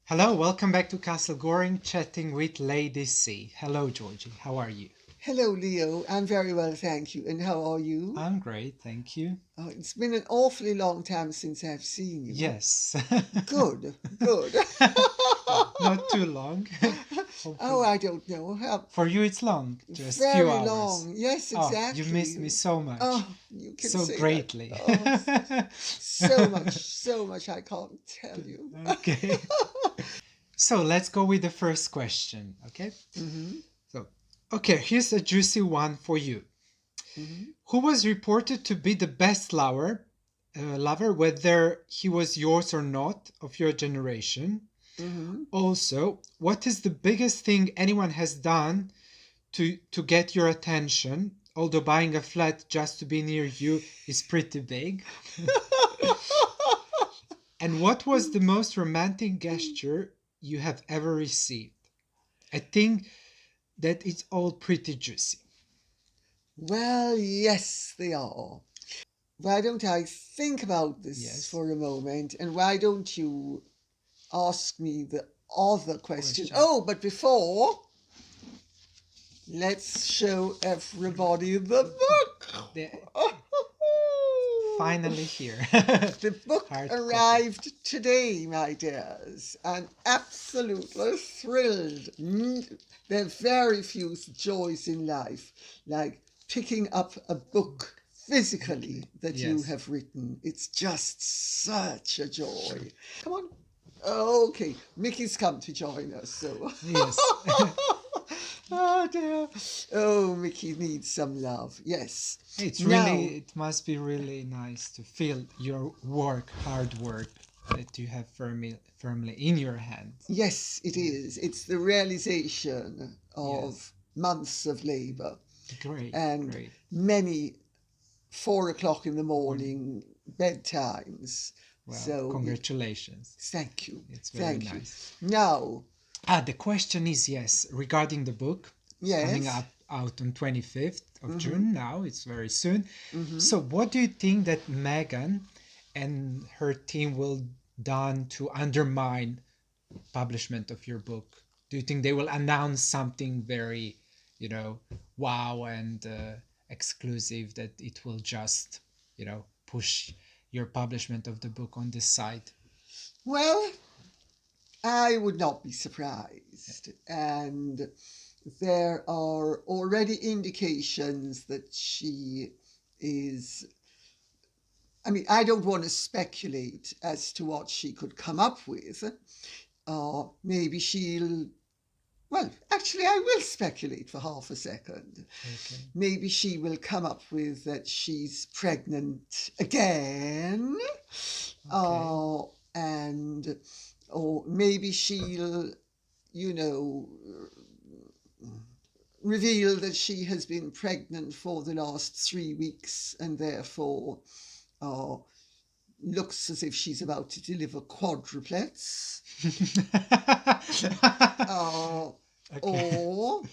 Hello, welcome back to Castle Goring, chatting with Lady C. Hello, Georgie. How are you? Hello, Leo. I'm very well, thank you. And how are you? I'm great, thank you. Oh, it's been an awfully long time since I've seen you. Yes. Good, good. Not too long. Oh, Hopefully. I don't know. For you, it's long, just few Very hours. long. Yes, Oh, you missed exactly. me so much. Oh, you can So say that. greatly. Oh, so much I can't tell you. Okay. So let's go with the first question, okay? hmm So, okay, here's a juicy one for you. hmm Who was reported to be the best lover, whether he was yours or not, of your generation? hmm Also, what is the biggest thing anyone has done to get your attention? Although buying a flat just to be near you is pretty big. And what was the most romantic gesture you have ever received? I think that it's all pretty juicy. Well, yes, they are. Why don't I think about this Yes. for a moment, and why don't you ask me the other question? Question. Oh, but before, let's show everybody the book. The, finally here. The book Hard arrived today, my dears, and absolutely thrilled. There are very few joys in life, like picking up a book physically that you Yes. have written. It's just such a joy. Come on. Okay, Mickey's come to join us, so. Yes. Oh dear. Oh, Mickey needs some love. Yes. It's Now, really, it must be really nice to feel your work, hard work, that you have firmly in your hands. yes, it is. It's the realization of Yes. months of labor Great, and great. many 4 o'clock in the Morning. morning bedtimes. Well, So, congratulations. thank you. It's very Thank you. nice. Now, The question is yes, regarding the book. It's coming yes. up out on 25th of Mm-hmm. June now, it's very soon. Mm-hmm. So what do you think that Meghan and her team will done to undermine publishment of your book? Do you think they will announce something very, wow and exclusive that it will just, push your publishment of the book on this side? Well, I would not be surprised. And there are already indications that she is. I mean, I don't want to speculate as to what she could come up with. Maybe she'll. Well, actually, I will speculate for half a second. Okay. Maybe she will come up with that she's pregnant again. Okay. And or maybe she'll, you know, reveal that she has been pregnant for the last 3 weeks and therefore uh, looks as if she's about to deliver quadruplets. Uh, Okay. or,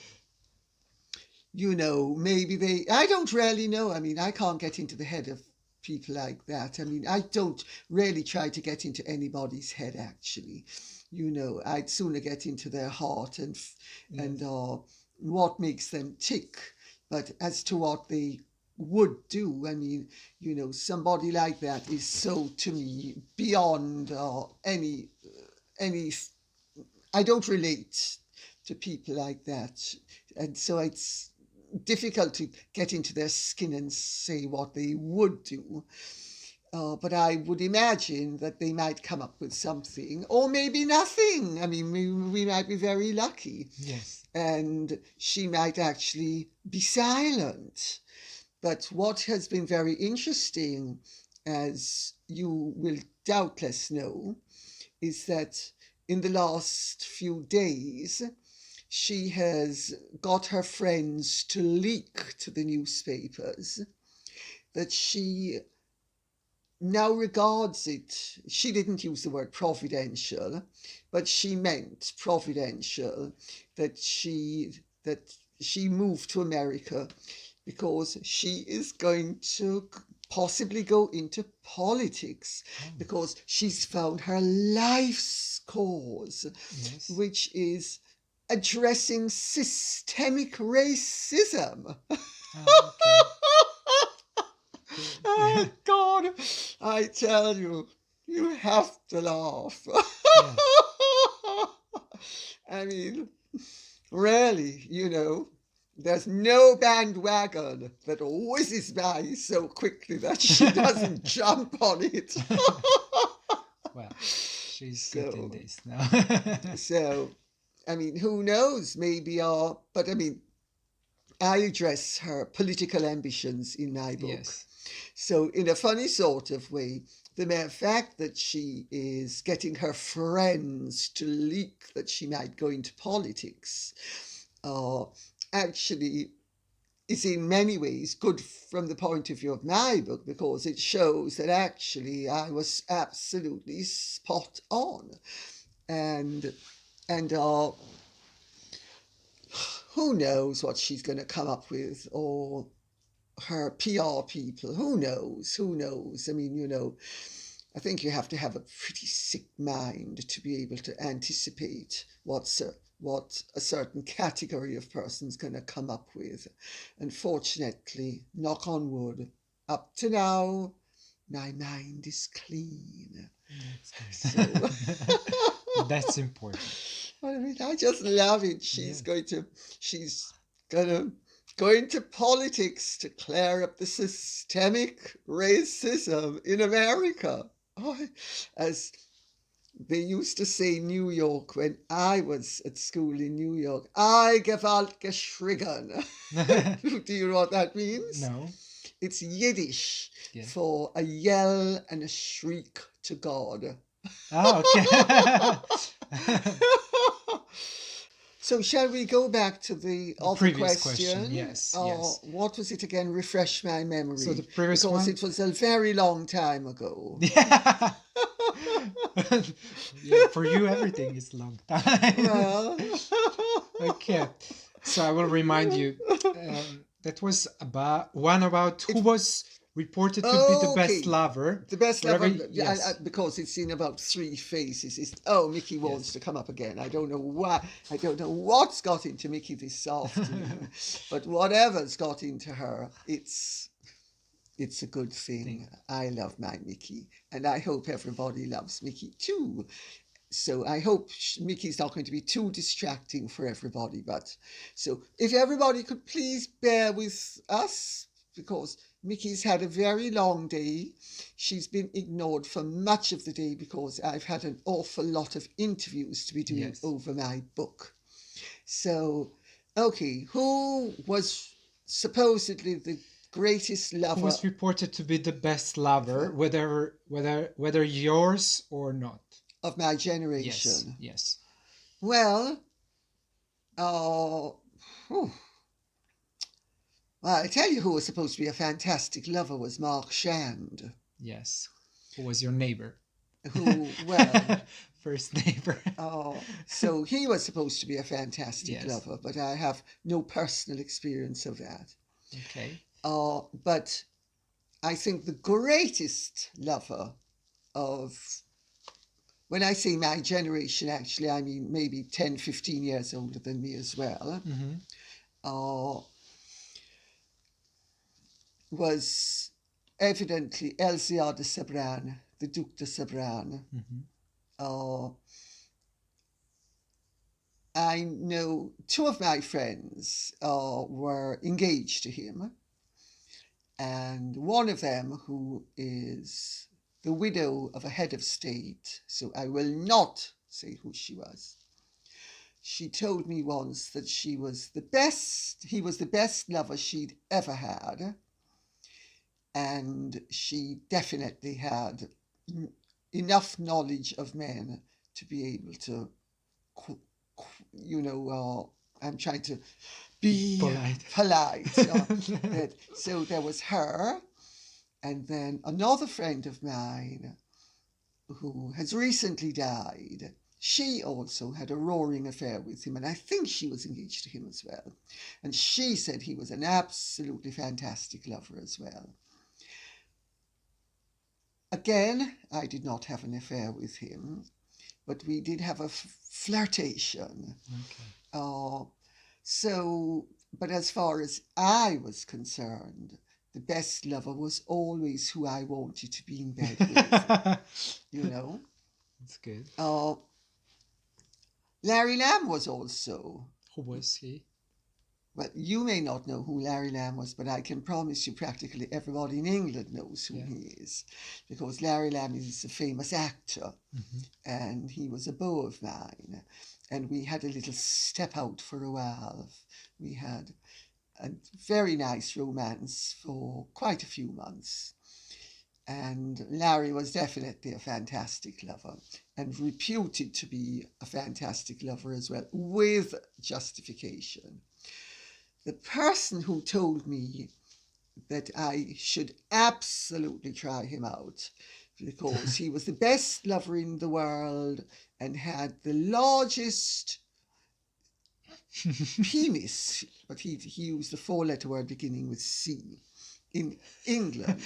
maybe I don't really know. I mean, I can't get into the head of people like that. I mean, I don't really try to get into anybody's head, actually. I'd sooner get into their heart and Yes. what makes them tick. But as to what they would do, I mean, somebody like that is so, to me, beyond any. I don't relate to people like that. And so it's difficult to get into their skin and say what they would do. But I would imagine that they might come up with something, or maybe nothing. I mean, we might be very lucky. Yes. And she might actually be silent. But what has been very interesting, as you will doubtless know, is that in the last few days, she has got her friends to leak to the newspapers that she now regards it. She didn't use the word providential, but she meant providential, that she moved to America because she is going to possibly go into politics because she's found her life's cause, Yes. which is addressing systemic racism. Oh, okay. Oh Good. God, I tell you, you have to laugh. Yeah. I mean, really, there's no bandwagon that whizzes by so quickly that she doesn't jump on it. Well, she's good in So, this now. so, I mean, who knows? Maybe, but I mean, I address her political ambitions in my book. Yes. So, in a funny sort of way, the mere fact that she is getting her friends to leak that she might go into politics actually is in many ways good from the point of view of my book because it shows that actually I was absolutely spot on. And and who knows what she's going to come up with, or her PR people. Who knows? Who knows? I mean, I think you have to have a pretty sick mind to be able to anticipate what a certain category of person's going to come up with. Unfortunately, knock on wood, up to now, my mind is clean. That's So, good. That's important. I mean, I just love it. Yeah. She's gonna go into politics to clear up the systemic racism in America. Oh, as they used to say in New York when I was at school in New York, I gewalt geschrigen. Do you know what that means? No. It's Yiddish Yeah. for a yell and a shriek to God. Oh, okay. So shall we go back to the other Previous question? yes, yes. What was it again? Refresh my memory. So the previous because one? it was a very long time ago. Yeah. Yeah, for you everything is long time. Well, Okay. So I will remind you that was about who it, was reported to be the best okay. lover. The best Wherever, level, yes. because it's in about 3 phases. Mickey wants Yes. to come up again. I don't know why. I don't know what's got into Mickey this afternoon, but whatever's got into her, it's a good thing. I love my Mickey, and I hope everybody loves Mickey too. So I hope Mickey's not going to be too distracting for everybody. But so if everybody could please bear with us, because Mickey's had a very long day. She's been ignored for much of the day because I've had an awful lot of interviews to be doing Yes. over my book. So, okay, who was supposedly the greatest Who lover was reported to be the best lover, whether yours or not? of my Yes. generation? Yes. Well, oh, whew. Well, I tell you who was supposed to be a fantastic lover was Mark Shand, Yes. Who was your neighbor? who, well, First neighbor. so he was supposed to be a fantastic Yes. lover, but I have no personal experience of that. Okay. But I think the greatest lover of, when I say my generation, actually, I mean maybe 10, 15 years older than me as well, was evidently Elzéar de Sabran, the Duc de Sabran. I know two of my friends were engaged to him, and one of them, who is the widow of a head of state, so I will not say who she was. She told me once that he was the best lover she'd ever had, and she definitely had enough knowledge of men to be able to, I'm trying to be polite. So there was her, and then another friend of mine who has recently died. She also had a roaring affair with him, and I think she was engaged to him as well. And she said he was an absolutely fantastic lover as well. Again, I did not have an affair with him, but we did have a flirtation. Okay. So, but as far as I was concerned, the best lover was always who I wanted to be in bed with, you know. That's good. Larry Lamb was also. Who was he? Well, you may not know who Larry Lamb was, but I can promise you practically everybody in England knows who he is, because Larry Lamb is a famous actor, and he was a beau of mine, and we had a little step out for a while. We had a very nice romance for quite a few months. And Larry was definitely a fantastic lover and reputed to be a fantastic lover as well, with justification. The person who told me that I should absolutely try him out because he was the best lover in the world and had the largest penis, but he used the four-letter word beginning with C, in England,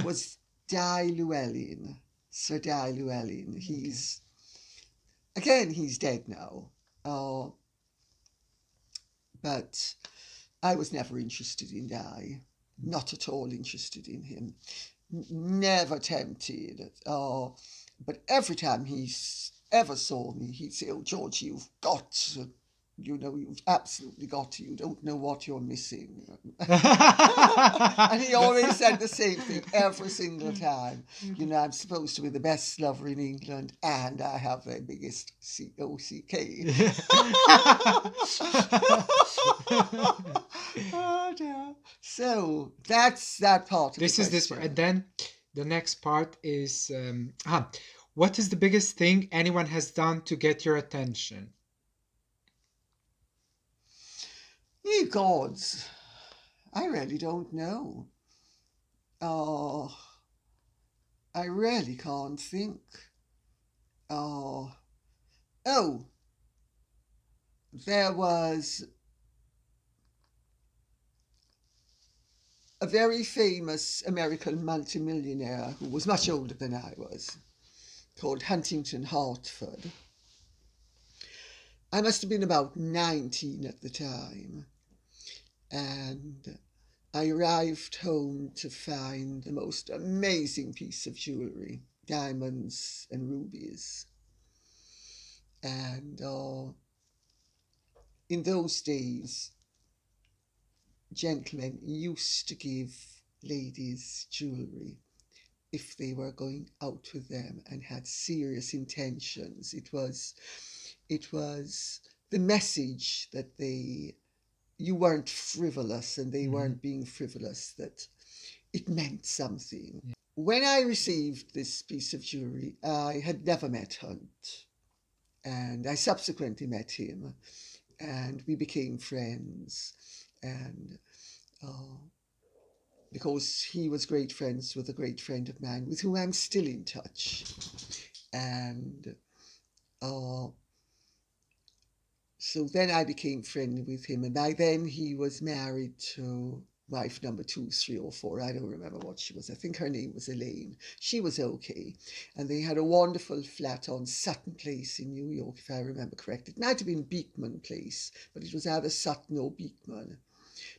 was Di Llewellyn, Sir Di Llewellyn. He's dead now. But I was never interested in Di, not at all interested in him, never tempted. But every time he ever saw me, he'd say, "Oh, George, you've absolutely got to. You don't know what you're missing." And he always said the same thing every single time. I'm supposed to be the best lover in England, and I have the biggest COCK. Oh dear. So that's that part of This the is this question. part. And then the next part is what is the biggest thing anyone has done to get your attention? Ye gods, I really don't know. I really can't think. Oh, there was a very famous American multimillionaire who was much older than I was, called Huntington Hartford. I must have been about 19 at the time, and I arrived home to find the most amazing piece of jewelry, diamonds and rubies. And in those days, gentlemen used to give ladies jewelry if they were going out with them and had serious intentions. It was the message that you weren't frivolous and they weren't being frivolous, that it meant something. Yeah. When I received this piece of jewelry, I had never met Hunt, and I subsequently met him, and we became friends. And because he was great friends with a great friend of mine with whom I'm still in touch. And so then I became friendly with him, and by then he was married to wife number 2, 3, or 4. I don't remember what she was. I think her name was Elaine. She was okay. And they had a wonderful flat on Sutton Place in New York, if I remember correct. It might have been Beekman Place, but it was either Sutton or Beekman.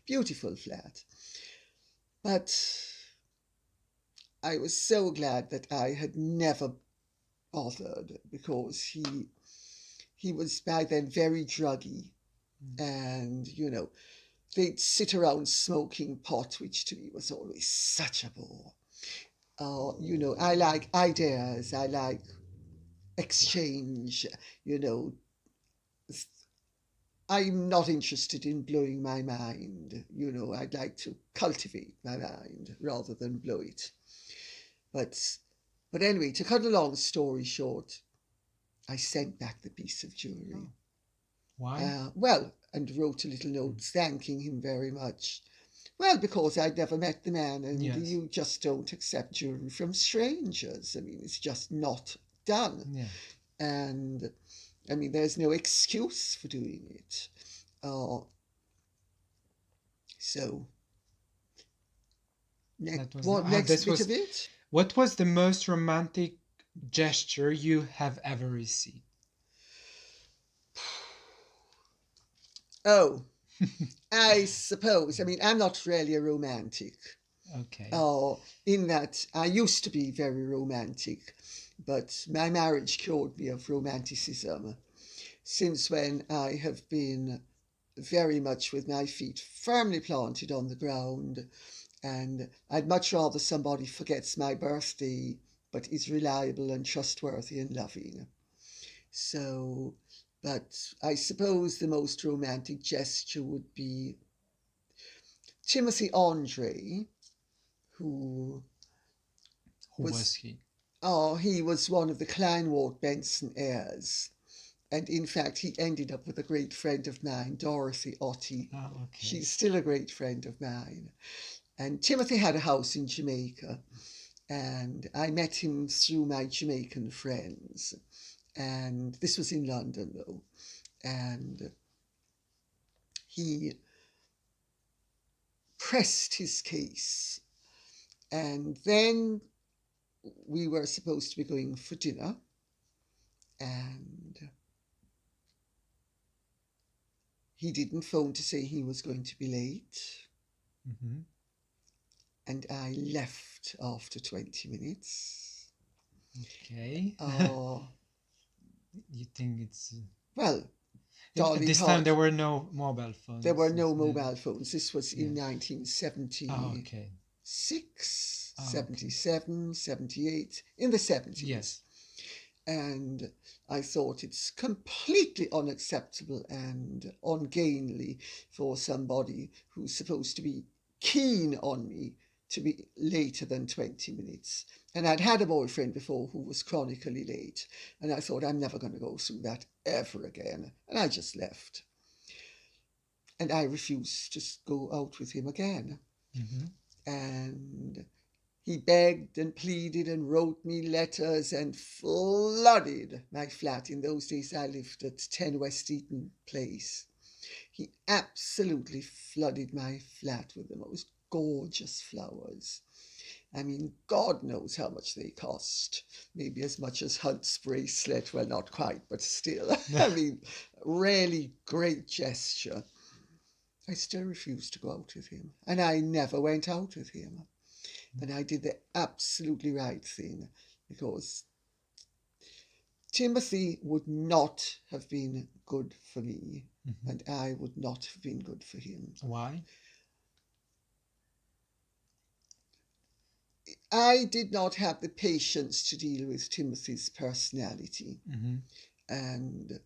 Beautiful flat. But I was so glad that I had never bothered, because he was by then very druggy. And, they'd sit around smoking pot, which to me was always such a bore. I like ideas, I like exchange, I'm not interested in blowing my mind. I'd like to cultivate my mind rather than blow it. But anyway, to cut a long story short, I sent back the piece of jewelry. Oh. Why? And wrote a little note thanking him very much. Well, because I'd never met the man, and you just don't accept jewelry from strangers. I mean, it's just not done. Yeah. And, I mean, there's no excuse for doing it. So, next bit of it? What was the most romantic gesture you have ever received? Oh, I suppose. I mean, I'm not really a romantic. Okay. Oh, in that I used to be very romantic, but my marriage cured me of romanticism. Since when I have been very much with my feet firmly planted on the ground, and I'd much rather somebody forgets my birthday but is reliable and trustworthy and loving. So, but I suppose the most romantic gesture would be Timothy Andre, who Who was was, he? oh, he was one of the Kleinwort Benson heirs. And in fact, he ended up with a great friend of mine, Dorothy Otti. Oh, okay. She's still a great friend of mine. And Timothy had a house in Jamaica, and I met him through my Jamaican friends. And this was in London, though. And he pressed his case. And then we were supposed to be going for dinner. And he didn't phone to say he was going to be late. Mm-hmm. And I left after 20 minutes. Okay. Oh, You think it's well, at Dolly this time thought there were no mobile phones. there were no Yeah. mobile phones. This was in Yes. 1976, Okay. 77, 78, in the 70s. Yes. And I thought it's completely unacceptable and ungainly for somebody who's supposed to be keen on me to be later than 20 minutes. And I'd had a boyfriend before who was chronically late. And I thought, I'm never going to go through that ever again. And I just left. And I refused to go out with him again. Mm-hmm. And he begged and pleaded and wrote me letters and flooded my flat. In those days, I lived at 10 West Eaton Place. He absolutely flooded my flat with the most gorgeous flowers. I mean, God knows how much they cost. Maybe as much as Hunt's bracelet. Well, not quite, but still. I mean, really great gesture. I still refused to go out with him. And I never went out with him. And I did the absolutely right thing, because Timothy would not have been good for me, Mm-hmm. and I would not have been good for him. Why? I did not have the patience to deal with Timothy's personality, Mm-hmm. and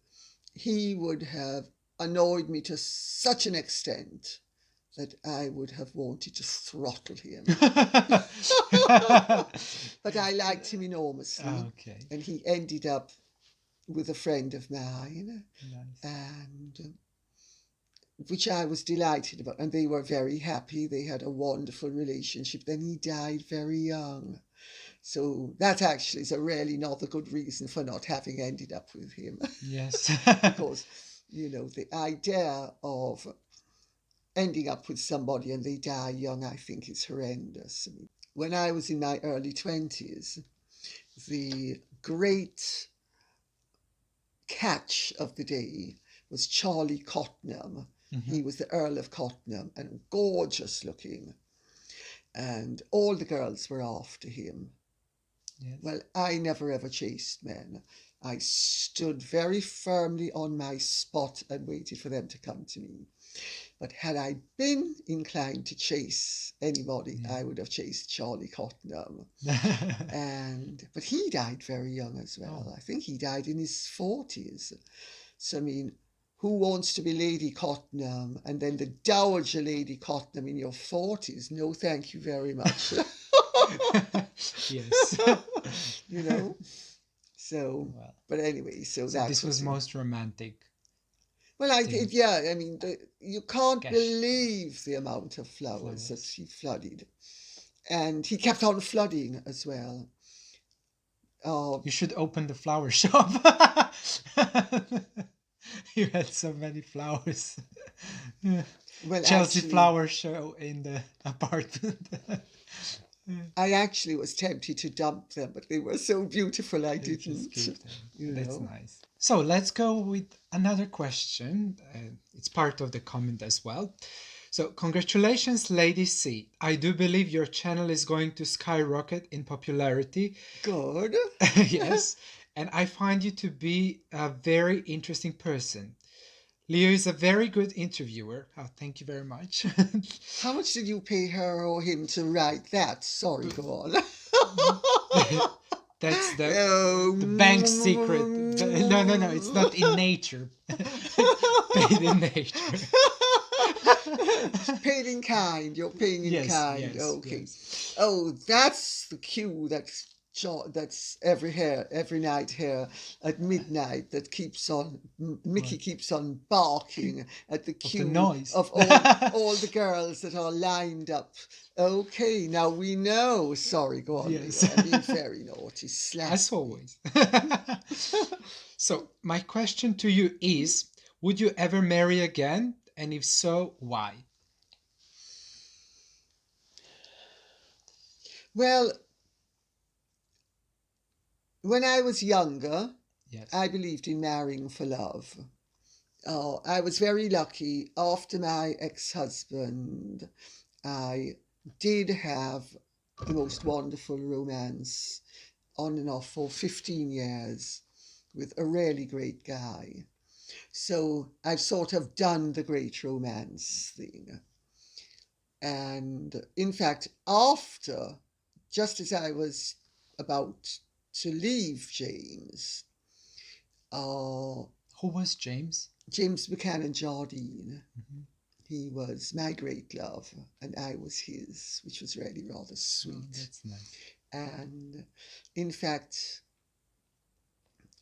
he would have annoyed me to such an extent that I would have wanted to throttle him. But I liked him enormously, Okay. and he ended up with a friend of mine, Nice. and which I was delighted about, and they were very happy. They had a wonderful relationship. Then he died very young. So that actually is a really not a good reason for not having ended up with him. Yes. Because, you know, the idea of ending up with somebody and they die young, I think is horrendous. I mean, when I was in my early 20s, the great catch of the day was Charlie Cottenham. Mm-hmm. He was the Earl of Cottenham and gorgeous looking. And all the girls were after him. Yes. Well, I never ever chased men. I stood very firmly on my spot and waited for them to come to me. But had I been inclined to chase anybody, I would have chased Charlie Cottenham. But he died very young as well. Oh. I think he died in his 40s. So, I mean, who wants to be Lady Cottenham and then the Dowager Lady Cottenham in your 40s? No, thank you very much. Yes. You know? So, Well, but anyway, so so that this was it. most romantic. Well, I thing. yeah, I mean, you can't Gosh. believe the amount of flowers that he flooded. And he kept on flooding as well. You should open the flower shop. You had so many flowers. Well, Chelsea actually, flower show in the apartment. I actually was tempted to dump them, but they were so beautiful I You just didn't. keep them. You That's know. nice. So let's go with another question. It's part of the comment as well. So, congratulations, Lady C. I do believe your channel is going to skyrocket in popularity. Good. Yes. And I find you to be a very interesting person. Leo is a very good interviewer. Oh, thank you very much. How much did you pay her or him to write that? Sorry, go on. That's Oh. the bank secret. No, no, no. It's not in nature. Paid in nature. Paid in kind. You're paying in Yes, kind. yes, Okay. yes. Oh, that's the cue that's every night here at midnight that keeps on Mickey What? keeps on barking at the Of the queue noise. of all the girls that are lined up. Okay, now we know. Sorry, go on, Yes. Leo. I'm being very naughty. Slap As me. always. So, my question to you is, would you ever marry again? And if so, why? Well, when I was younger, Yes. I believed in marrying for love. Oh, I was very lucky. After my ex-husband, I did have the most wonderful romance on and off for 15 years with a really great guy. So I've sort of done the great romance thing. And in fact, just as I was about to leave James, uh, Who was James? James Buchanan Jardine, Mhm. he was my great love, and I was his, which was really rather Oh, sweet. that's nice. And in fact,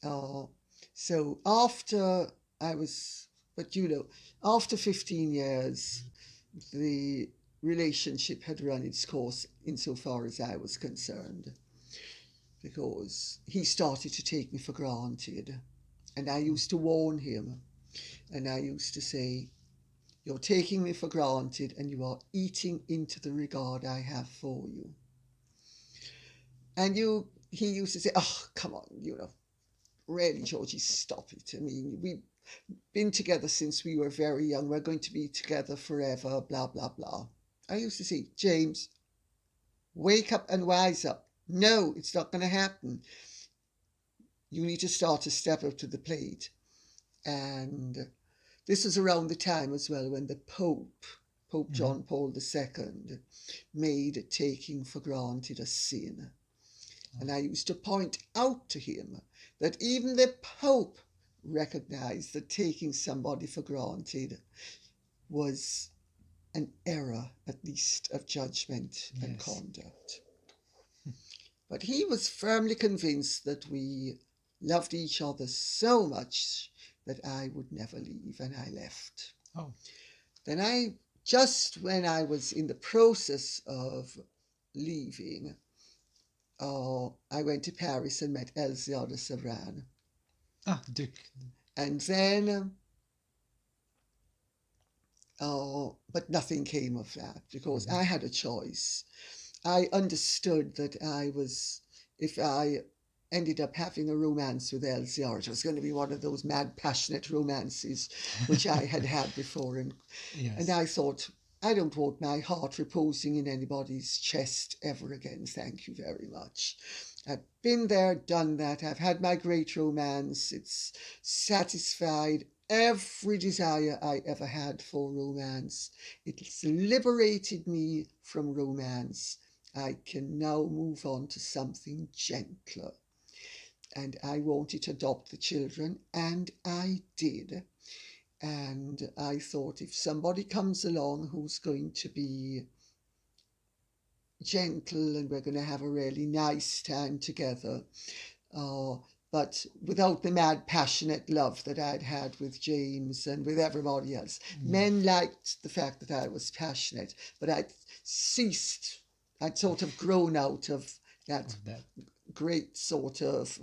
uh, so after I was, but after 15 years, the relationship had run its course insofar as I was concerned, because he started to take me for granted. And I used to warn him, and I used to say, "You're taking me for granted, and you are eating into the regard I have for you." And he used to say, "Oh, come on, really, Georgie, stop it. I mean, we've been together since we were very young. We're going to be together forever, blah, blah, blah." I used to say, "James, wake up and wise up. No, it's not going to happen. You need to start to step up to the plate." And this was around the time as well when the Pope Mhm. John Paul II, made taking for granted a sin. And I used to point out to him that even the Pope recognized that taking somebody for granted was an error, at least, of judgment and Yes. conduct. But he was firmly convinced that we loved each other so much that I would never leave, and I left. Oh. Then just when I was in the process of leaving, I went to Paris and met Elzéar de Savran. Ah, Duke. And then, but nothing came of that because Mhm. I had a choice. I understood that if I ended up having a romance with Elzéar, it was going to be one of those mad, passionate romances which I had had before. And Yes. I thought, I don't want my heart reposing in anybody's chest ever again. Thank you very much. I've been there, done that. I've had my great romance. It's satisfied every desire I ever had for romance. It's liberated me from romance. I can now move on to something gentler. And I wanted to adopt the children, and I did. And I thought, if somebody comes along who's going to be gentle and we're going to have a really nice time together, uh, but without the mad, passionate love that I'd had with James and with everybody else. Men liked the fact that I was passionate, but I'd sort of grown out of that Of that. great sort of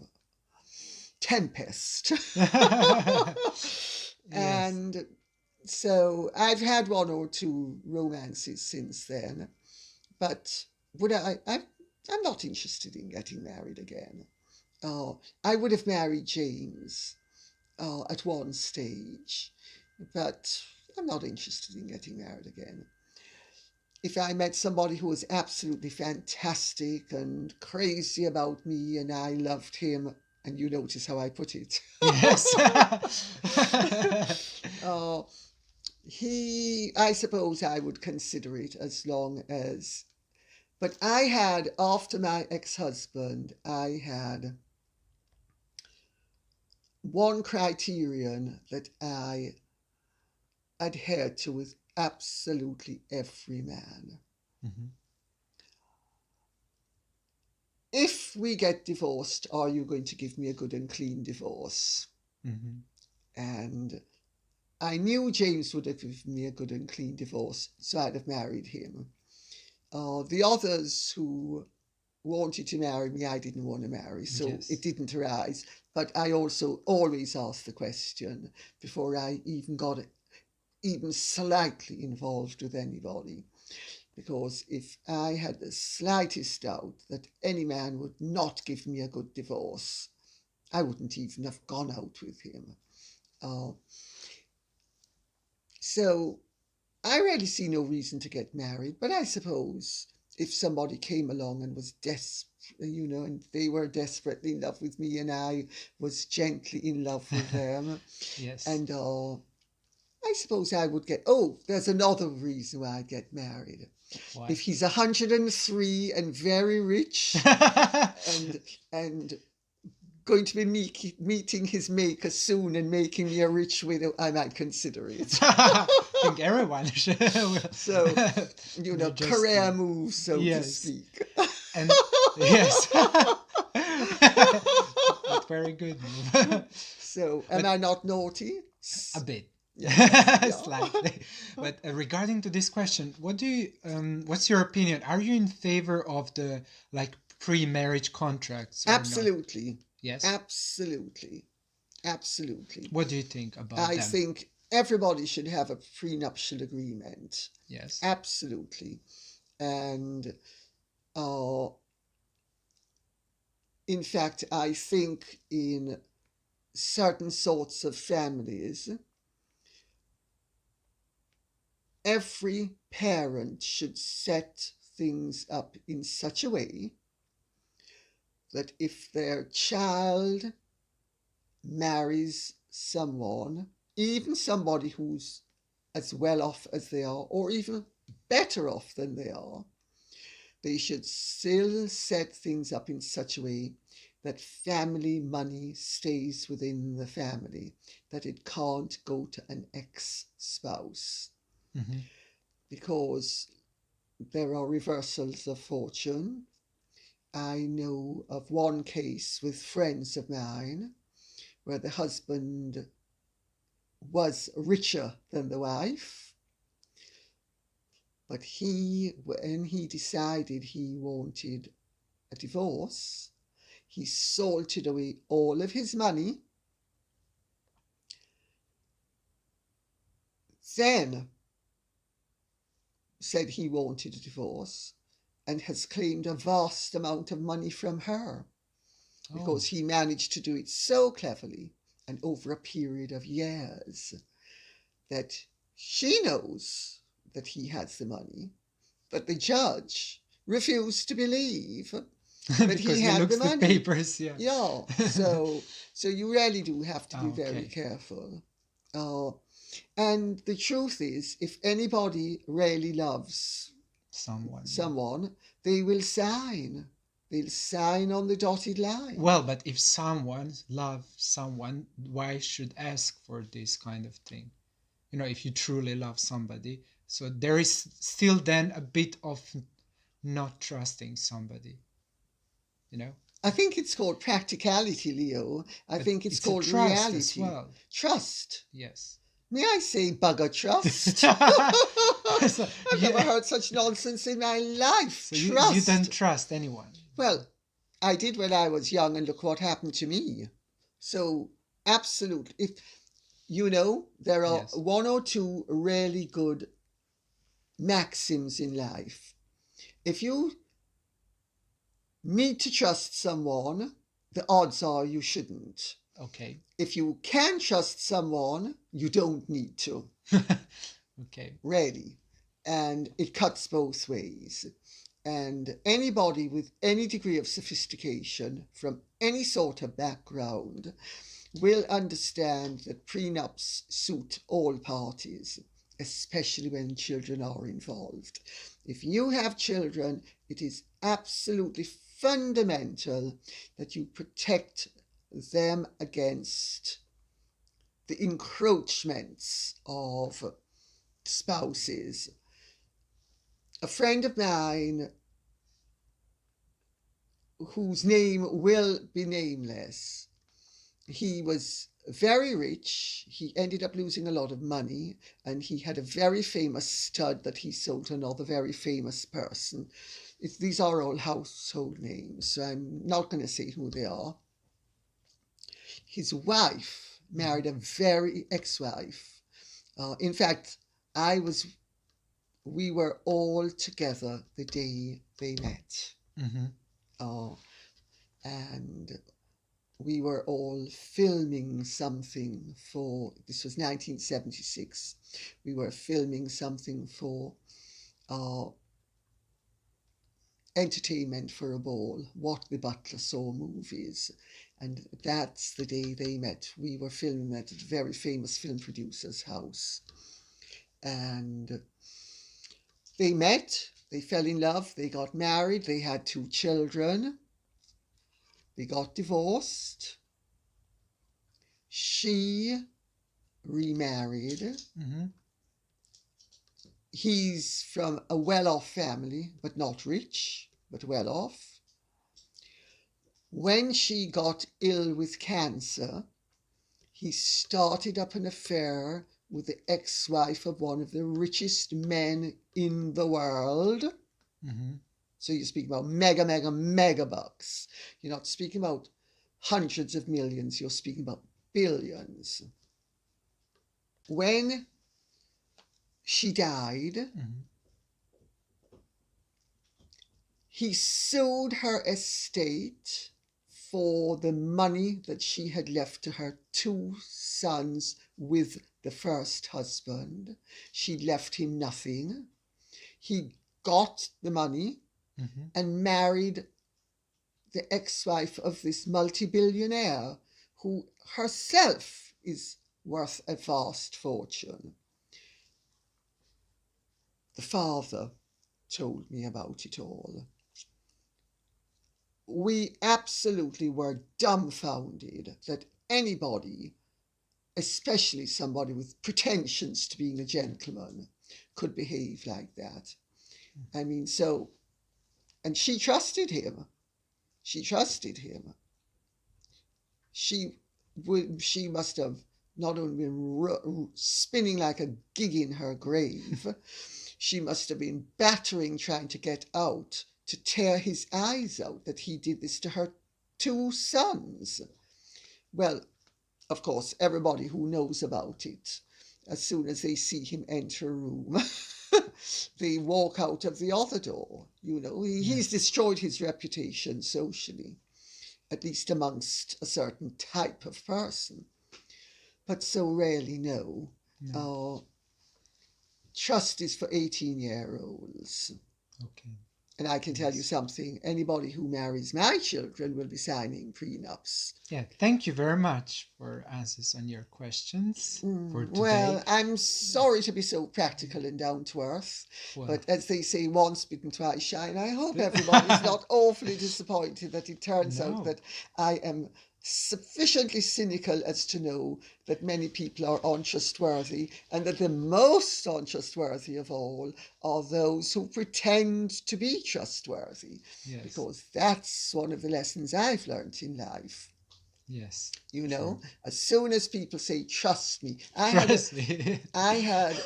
tempest. Yes. And so I've had one or two romances since then, but I'm not interested in getting married again. I would have married James at one stage, but I'm not interested in getting married again. If I met somebody who was absolutely fantastic and crazy about me and I loved him, and you notice how I put it. Yes. uh, I suppose I would consider it as long as. But I had, after my ex husband, I had one criterion that I adhered to with absolutely every man. Mhm. If we get divorced, are you going to give me a good and clean divorce? Mhm. And I knew James would have given me a good and clean divorce, so I'd have married him. The others who wanted to marry me, I didn't want to marry, so it Yes. didn't arise. But I also always asked the question before I even got even slightly involved with anybody. Because if I had the slightest doubt that any man would not give me a good divorce, I wouldn't even have gone out with him. Uh, so I really see no reason to get married, but I suppose if somebody came along and was desperate, and they were desperately in love with me and I was gently in love with them, Yes. and I suppose I would get. Oh, there's another reason why I'd get married. Why? If he's 103 and very rich and and going to be meeting his maker soon and making me a rich widow, I might consider it. I think everyone should. So, Not just career you. move, so to Yes. speak. And yes. But very good move. So, am But I not naughty? a bit. Yes, yeah. Slightly. But regarding to this question, what's your opinion? Are you in favor of the like pre-marriage contracts or not? Absolutely. Yes. Absolutely. Absolutely. What do you think about I them? think everybody should have a prenuptial agreement. Yes. Absolutely. And uh, in fact, I think in certain sorts of families, every parent should set things up in such a way that if their child marries someone, even somebody who's as well off as they are, or even better off than they should still set things up in such a way that family money stays within the family, that it can't go to an ex spouse. Mm-hmm. Because there are reversals of fortune. I know of one case with friends of mine where the husband was richer than the wife, but when he decided he wanted a divorce, he salted away all of his money, then said he wanted a divorce, and has claimed a vast amount of money from her Oh. because he managed to do it so cleverly and over a period of years that she knows that he has the money, but the judge refused to believe that he Because he had the looks the money. papers, yeah. Yeah, so you really do have to be Oh, very okay. careful. Uh, and the truth is, if anybody really loves Someone, yeah. someone, they will sign. They'll sign on the dotted line. Well, but if someone loves someone, why should ask for this kind of thing? If you truly love somebody. So there is still then a bit of not trusting somebody, you know? I think it's called practicality, Leo. I But think it's it's a called trust as reality. well. Trust. Yes. May I say bugger trust? So, I've never heard such nonsense in my life. so you don't Trust. trust anyone. Well, I did when I was young, and look what happened to me. So, absolutely. If there are Yes. one or two really good maxims in life. If you need to trust someone, the odds are you shouldn't. Okay. If you can trust someone, you don't need to. Okay. Really. And it cuts both ways. And anybody with any degree of sophistication from any sort of background will understand that prenups suit all parties, especially when children are involved. If you have children, it is absolutely fundamental that you protect them against the encroachments of spouses. A friend of mine, whose name will be nameless, he was very rich. He ended up losing a lot of money, and he had a very famous stud that he sold to another very famous person. These are all household names, so I'm not going to say who they are. His wife married a very ex-wife. In fact, we were all together the day they met. Mm-hmm. And we were all filming something for, this was 1976, we were filming something for entertainment for a ball, What the Butler Saw movies. And that's the day they met. We were filming at a very famous film producer's house. And they met, they fell in love, they got married, they had 2 children, they got divorced. She remarried. Mm-hmm. He's from a well-off family, but not rich, but well-off. When she got ill with cancer, he started up an affair with the ex-wife of one of the richest men in the world. Mm-hmm. So you're speaking about mega bucks. You're not speaking about hundreds of millions, you're speaking about billions. When she died, Mm-hmm. he sued her estate for the money that she had left to her 2 sons with the first husband. She left him nothing. He got the money Mm-hmm. and married the ex-wife of this multi-billionaire who herself is worth a vast fortune. The father told me about it all. We absolutely were dumbfounded that anybody, especially somebody with pretensions to being a gentleman, could behave like that. I mean, so, and she trusted him. She trusted him. She must have not only been spinning like a gig in her grave, she must have been battering, trying to get out, to tear his eyes out that he did this to her 2 sons. Well, of course, everybody who knows about it, as soon as they see him enter a room, they walk out of the other door. You know, he's destroyed his reputation socially, at least amongst a certain type of person. But so rarely no. Trust is for 18-year-olds. Okay. And I can tell you something, anybody who marries my children will be signing prenups. Yeah, thank you very much for answers on your questions for today. Well, I'm sorry to be so practical and down to earth, but as they say, once bitten, twice shy, and I hope everybody's not awfully disappointed that it turns out that I am sufficiently cynical as to know that many people are untrustworthy, and that the most untrustworthy of all are those who pretend to be trustworthy. Yes. Because that's one of the lessons I've learned in life. Yes. You know, as soon as people say, trust me. I had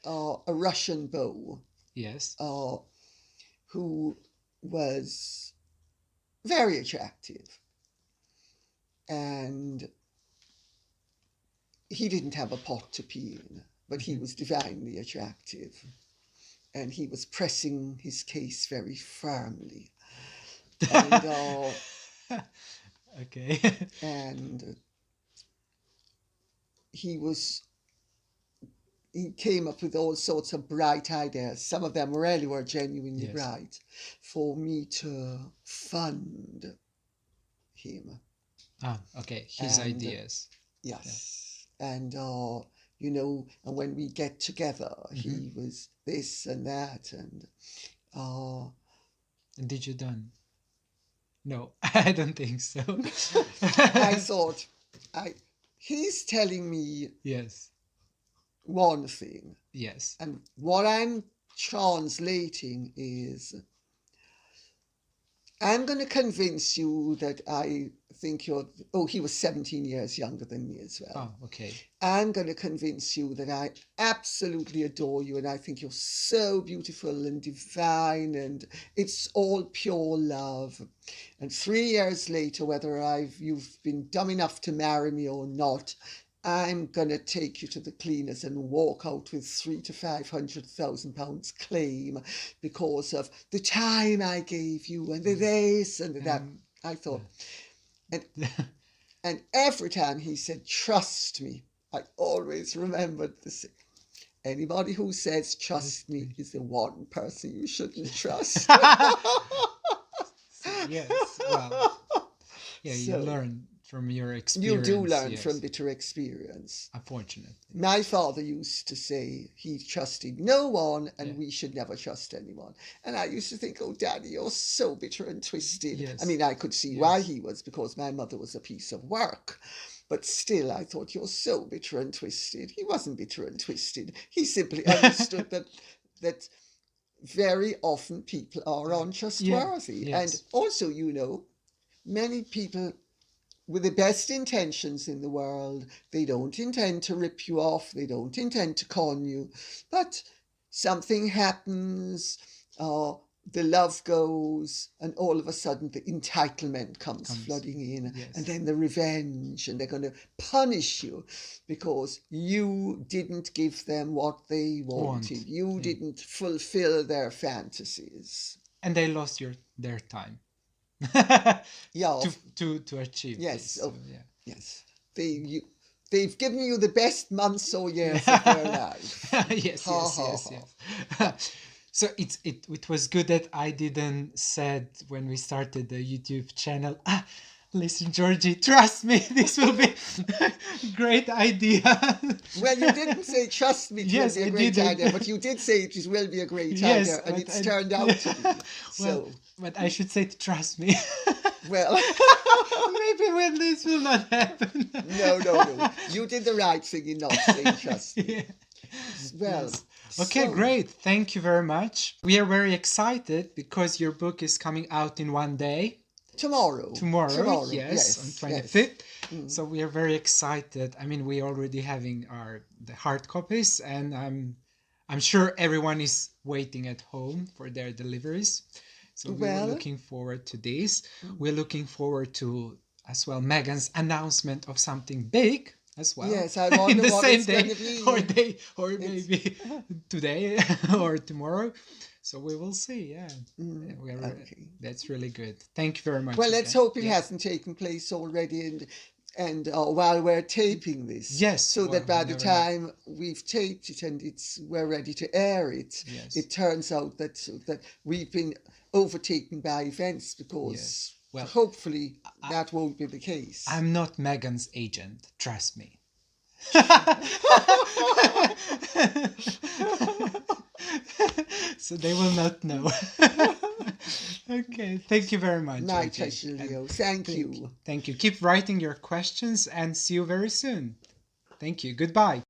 a Russian beau. Yes. Who was very attractive. And he didn't have a pot to pee in, but he was divinely attractive. And he was pressing his case very firmly. and Okay. and he came up with all sorts of bright ideas. Some of them really were genuinely Yes. bright for me to fund him. Ah, okay. His And ideas. yes, and and when we get together, he was this and that, and And did you done? No, I don't think so. I thought, he's telling me Yes. one thing, Yes. and what I'm translating is, I'm going to convince you that I think he was 17 years younger than me as well. Oh, okay. I'm going to convince you that I absolutely adore you and I think you're so beautiful and divine and it's all pure love. And 3 years later, whether you've been dumb enough to marry me or not, I'm going to take you to the cleaners and walk out with £300,000 to £500,000 claim because of the time I gave you and the this and the that. I thought, and, and every time he said, trust me, I always remembered this. Anybody who says trust me is the one person you shouldn't trust. Yes. Well, yeah, you So, learn from your you experience. do learn Yes. from bitter experience. Unfortunately. My father used to say he trusted no one and Yeah. we should never trust anyone. And I used to think, oh, Daddy, you're so bitter and twisted. Yes. I mean, I could see why he was, because my mother was a piece of work. But still, I thought, you're so bitter and twisted. He wasn't bitter and twisted. He simply understood that very often people are untrustworthy. Yes. And also, many people with the best intentions in the world, they don't intend to rip you off, they don't intend to con you, but something happens, the love goes, and all of a sudden the entitlement comes flooding in, yes. and then the revenge, and they're going to punish you because you didn't give them what they wanted. You didn't fulfill their fantasies. And they lost their time. Yeah. To achieve Yes. this. So, yeah. Yes. They've given you the best months or years of their life. Yes. So it was good that I didn't said when we started the YouTube channel, listen, Georgie, trust me, this will be a great idea. Well, you didn't say trust me, it will be a great idea, but you did say it will be a great idea, and it's turned out to be. Well, but I should say to trust me. Well, maybe when this will not happen. No. You did the right thing in not saying trust me. Yeah. Well, yes. Okay, great. Thank you very much. We are very excited because your book is coming out in one day. Tomorrow, yes, on 25th. Yes. So we are very excited. I mean, we already having the hard copies, and I'm sure everyone is waiting at home for their deliveries. So we're looking forward to this. We're looking forward to as well Meghan's announcement of something big as well. Yes, I wonder in the what same it's day, or maybe today or tomorrow. So we will see. Yeah, okay. That's really good. Thank you very much. Well, let's hope it hasn't taken place already, and while we're taping this, yes, so that by the time we've taped it and we're ready to air it, it turns out that we've been overtaken by events, because hopefully that won't be the case. I'm not Meghan's agent, trust me. So they will not know. Okay, thank you very much. My pleasure, Leo. Thank you. Thank you. Keep writing your questions and see you very soon. Thank you. Goodbye.